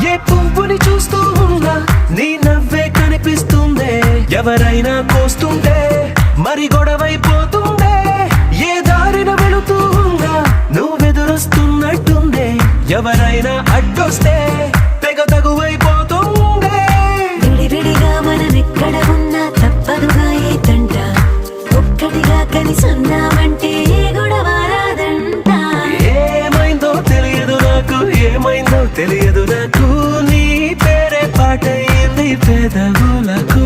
ఏ పువ్వుని చూస్తూ ఉన్నా నీ నవ్వే కనిపిస్తుందే, ఎవరైనా కోస్తుంటే మరి గొడవైపోతుందే, ఏ దారిన వెళుతూ ఉన్నా నువ్వెదురొస్తున్నట్టుందే, ఎవరైనా అడ్డొస్తే తెగ తగువైపోతుందే. విడివిడిగా మనమెక్కడ ఉన్నా తప్పదుగా ఏ తంట, ఒక్కటిగా కలిసి ఉన్నామంటే గొడవ రాదంట. ఏమైందో తెలియదు నాకు, ఏమైందో తెలియదు నాకు, నీ పేరే పాటయింది పెదవులకు.